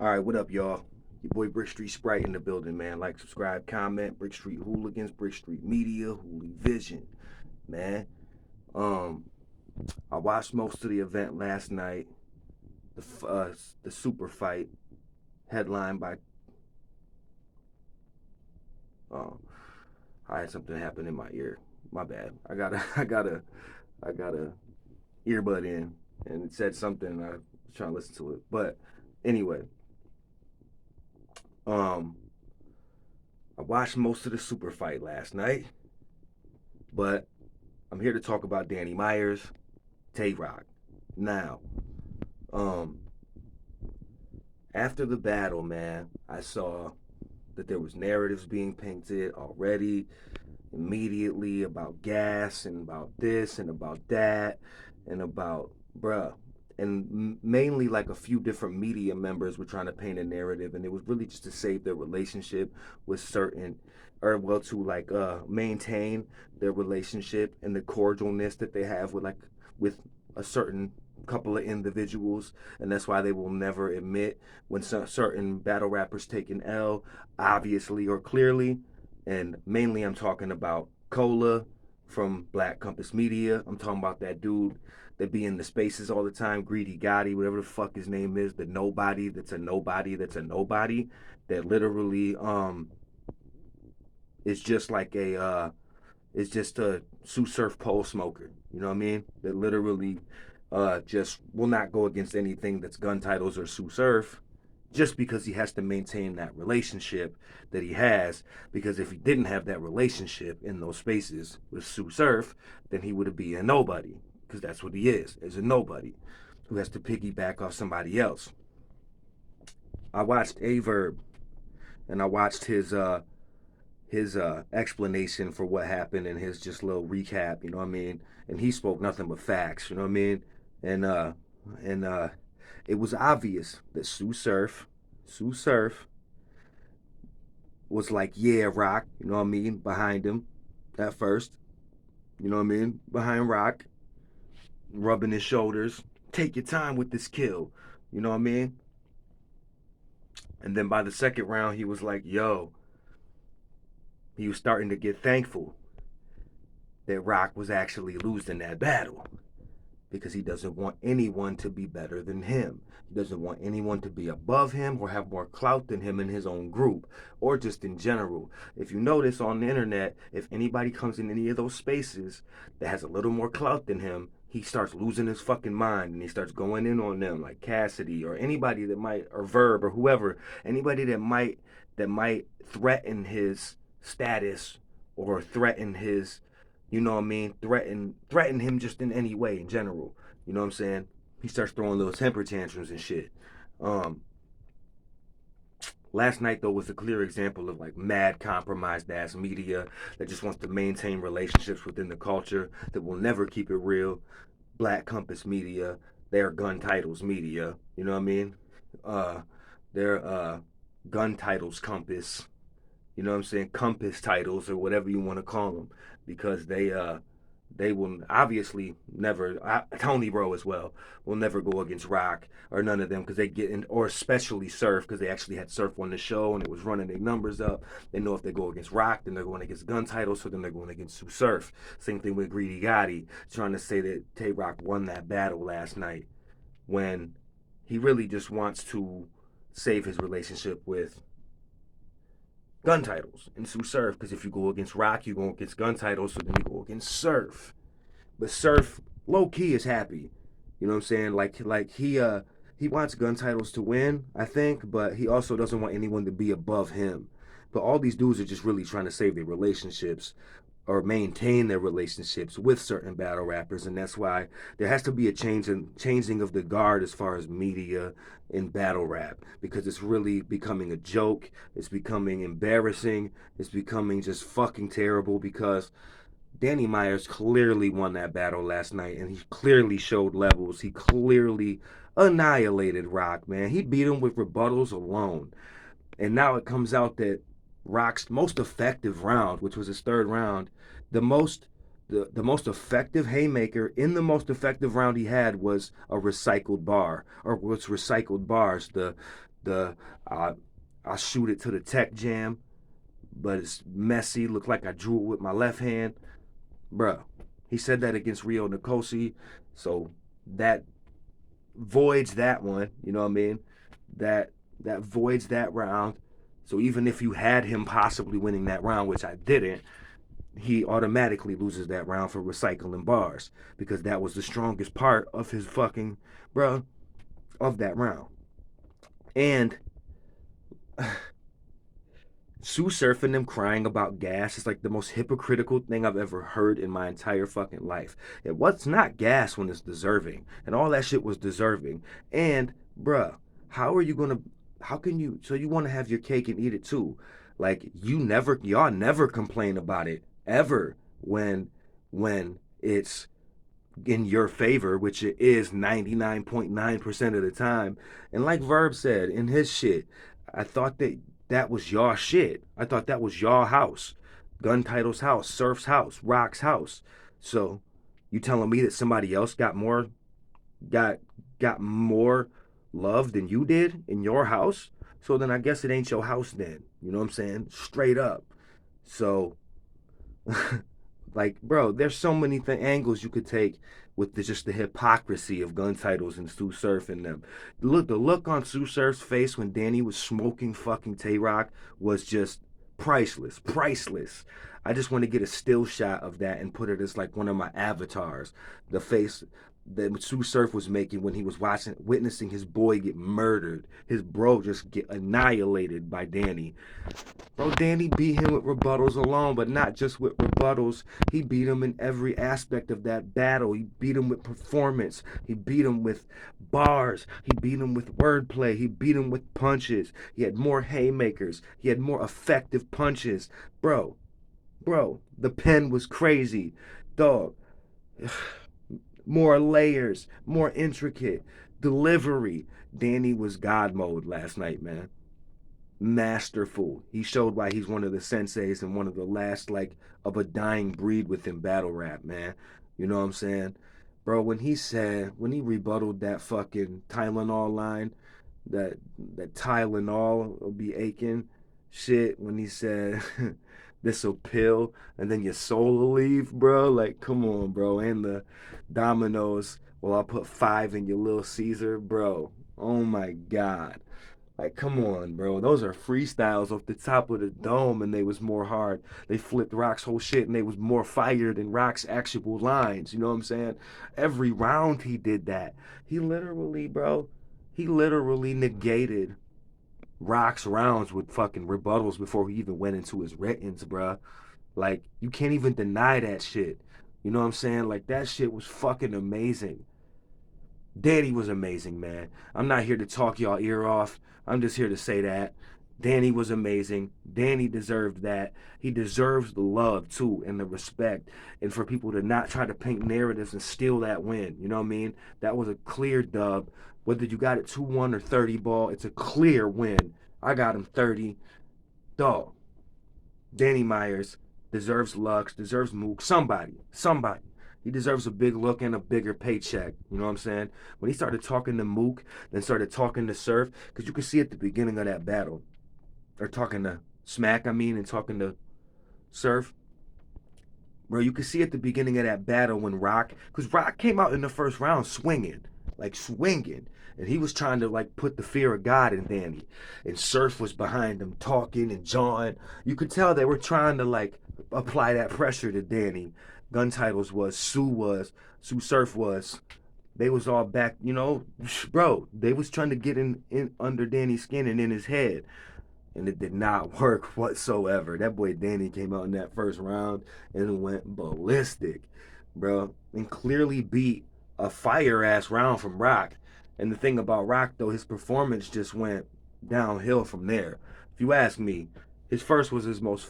All right, what up, y'all? Your boy Brick Street Sprite in the building, man. Like, subscribe, comment. Brick Street Hooligans, Brick Street Media, Hooli Vision, man. Um, I watched most of the event last night. The super fight, headlined by. Um, I had something happen in my ear. My bad. I got a earbud in, and it said something. I was trying to listen to it, but anyway, um, I watched most of the super fight last night, but I'm here to talk about Danny Myers, Tay Roc. Now, um, after the battle, man, I saw that there was narratives being painted already immediately about gas and about this and about that and about bruh. And mainly like a few different media members were trying to paint a narrative, and it was really just to save their relationship with certain, or well, to like maintain their relationship and the cordialness that they have with a certain couple of individuals. And that's why they will never admit when certain battle rappers take an L, obviously or clearly. And mainly I'm talking about Cola from Black Compass Media. I'm talking about that dude that be in the spaces all the time, Greedy Gotti, whatever the fuck his name is, the nobody that's a nobody that's a nobody, that literally is just like a is just a Sue Surf pole smoker. You know what I mean? That literally just will not go against anything that's gun titles or Sue Surf, just because he has to maintain that relationship that he has. Because if he didn't have that relationship in those spaces with Sue Surf, then he would be a nobody. Because that's what he is a nobody who has to piggyback off somebody else. I watched Averb, and I watched his explanation for what happened and his just little recap, you know what I mean? And he spoke nothing but facts, you know what I mean? And it was obvious that Sue Surf was like, yeah, Rock, you know what I mean, behind him at first, you know what I mean, behind Rock, rubbing his shoulders. Take your time with this kill, you know what I mean? And then by the second round, he was like, yo, he was starting to get thankful that Rock was actually losing that battle, because he doesn't want anyone to be better than him. He doesn't want anyone to be above him or have more clout than him in his own group or just in general. If you notice on the internet, if anybody comes in any of those spaces that has a little more clout than him, he starts losing his fucking mind and he starts going in on them, like Cassidy or anybody that might, or Verb or whoever, anybody that might threaten his status or threaten his, you know what I mean, threaten him just in any way in general. You know what I'm saying? He starts throwing little temper tantrums and shit. Um, Last night though was a clear example of like mad compromised ass media that just wants to maintain relationships within the culture, that will never keep it real. Black Compass Media, they're gun titles media. You know what I mean? Uh, they're gun titles compass. You know what I'm saying? Compass titles or whatever you want to call them, because they will obviously never, Tony Bro as well will never go against Rock or none of them, because they get in, or especially Surf, because they actually had Surf on the show and it was running their numbers up. They know if they go against Rock, then they're going against gun titles, so then they're going against Sue Surf. Same thing with Greedy Gotti, trying to say that Tay Roc won that battle last night, when he really just wants to save his relationship with gun titles and Sue Surf. Because if you go against Rock, you go against gun titles, so then you go against Surf. But Surf, low key, is happy. You know what I'm saying? Like he wants gun titles to win, I think, but he also doesn't want anyone to be above him. But all these dudes are just really trying to save their relationships or maintain their relationships with certain battle rappers, and that's why there has to be a changing of the guard as far as media in battle rap, because it's really becoming a joke. It's becoming embarrassing. It's becoming just fucking terrible, because Danny Myers clearly won that battle last night, and he clearly showed levels. He clearly annihilated Rock, man. He beat him with rebuttals alone. And now it comes out that Rock's most effective round, which was his third round, the most the most effective haymaker in the most effective round he had was a recycled bar, or was recycled bars. The I shoot it to the tech jam, but it's messy. Looked like I drew it with my left hand, bruh. He said that against Rio Nicosi, so that voids that one. You know what I mean? That that voids that round. So even if you had him possibly winning that round, which I didn't, he automatically loses that round for recycling bars because that was the strongest part of his fucking bro of that round. And Sue surfing them crying about gas is like the most hypocritical thing I've ever heard in my entire fucking life. What's not gas when it's deserving? And all that shit was deserving. And bruh, how are you gonna how can you so you wanna have your cake and eat it too? Like y'all never complain about it ever when it's in your favor, which it is 99.9% of the time. And like Verb said in his shit, I thought that was y'all shit. I thought that was y'all house. Gun Title's house, Surf's house, Rock's house. So you telling me that somebody else got got more love than you did in your house? So then I guess it ain't your house then. You know what I'm saying? Straight up. So like, bro, there's so many angles you could take with just the hypocrisy of Gun Titles and Sue Surf and them. The look on Sue Surf's face when Danny was smoking fucking Tay Roc was just priceless, priceless. I just want to get a still shot of that and put it as like one of my avatars. The face that Sue Surf was making when he was witnessing his boy get murdered, his bro just get annihilated by Danny. Bro, Danny beat him with rebuttals alone, but not just with rebuttals. He beat him in every aspect of that battle. He beat him with performance. He beat him with bars. He beat him with wordplay. He beat him with punches. He had more haymakers. He had more effective punches. Bro, the pen was crazy. Dog. More layers, more intricate delivery. Danny was God mode last night, man. Masterful. He showed why he's one of the senseis and one of the last like of a dying breed within battle rap, man. You know what I'm saying? Bro, when he rebutted that fucking Tylenol line, that Tylenol will be aching shit when he said this'll pill and then your soul will leave, bro. Like, come on, bro. And the dominoes, well, I'll put 5 in your little Caesar, bro. Oh my god. Like, come on, bro. Those are freestyles off the top of the dome, and they was more hard. They flipped Rock's whole shit, and they was more fire than Rock's actual lines. You know what I'm saying? Every round he did that. He literally negated Rock's rounds with fucking rebuttals before he even went into his writtens, bruh. Like, you can't even deny that shit. You know what I'm saying? Like, that shit was fucking amazing. Danny was amazing, man. I'm not here to talk y'all ear off. I'm just here to say that. Danny was amazing. Danny deserved that. He deserves the love too and the respect. And for people to not try to paint narratives and steal that win. You know what I mean? That was a clear dub. Whether you got it 2-1 or 30 ball, it's a clear win. I got him 30. Dog. Danny Myers deserves Lux, deserves Mook. Somebody. He deserves a big look and a bigger paycheck. You know what I'm saying? When he started talking to Mook, then started talking to Surf, because you could see at the beginning of that battle, or talking to Smack, I mean, and talking to Surf, bro, you could see at the beginning of that battle when because Rock came out in the first round swinging, and he was trying to like put the fear of God in Danny, and Surf was behind him talking and jawing. You could tell they were trying to like apply that pressure to Danny. Gun Titles was, Sue Surf was. They was all back, you know, bro. They was trying to get in under Danny's skin and in his head, and it did not work whatsoever. That boy Danny came out in that first round and went ballistic, bro, and clearly beat a fire ass round from Rock. And the thing about Rock though, his performance just went downhill from there. If you ask me, his first was his most.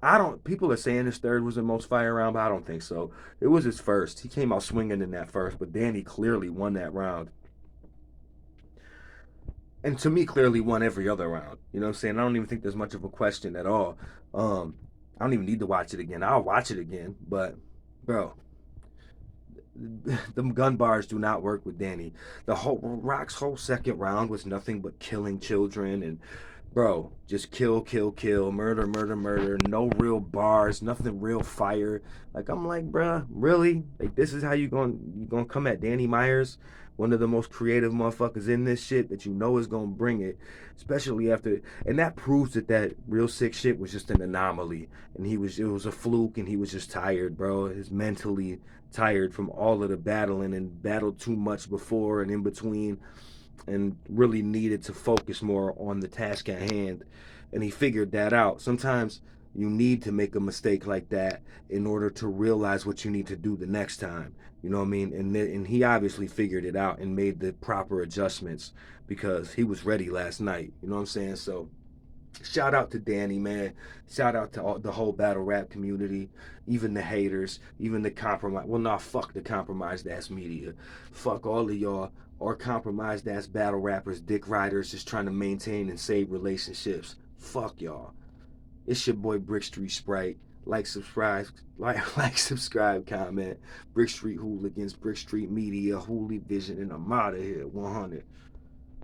I don't. People are saying his third was the most fire round, but I don't think so. It was his first. He came out swinging in that first, but Danny clearly won that round. And to me, clearly won every other round. You know what I'm saying? I don't even think there's much of a question at all. I don't even need to watch it again. I'll watch it again, but bro, them gun bars do not work with Danny. The whole Rock's whole second round was nothing but killing children and bro, just kill, kill, kill, murder, murder, murder. No real bars, nothing real fire. Like I'm like, bruh, really? Like this is how you gonna come at Danny Myers, one of the most creative motherfuckers in this shit that you know is gonna bring it, especially after. And that proves that that real sick shit was just an anomaly, and it was a fluke, and he was just tired, bro. He's mentally tired from all of the battling and battled too much before and in between and really needed to focus more on the task at hand. And he figured that out. Sometimes you need to make a mistake like that in order to realize what you need to do the next time. You know what I mean? And he obviously figured it out and made the proper adjustments because he was ready last night. You know what I'm saying? So shout out to Danny, man. Shout out to the whole battle rap community, even the haters, even the compromise. Well, nah, fuck the compromised ass media. Fuck all of y'all or compromised ass battle rappers, dick riders, just trying to maintain and save relationships. Fuck y'all. It's your boy Brick Street Sprite. Like, subscribe, like, subscribe, comment. Brick Street Hooligans, Brick Street Media, Hooli Vision, and I'm out of here. 100.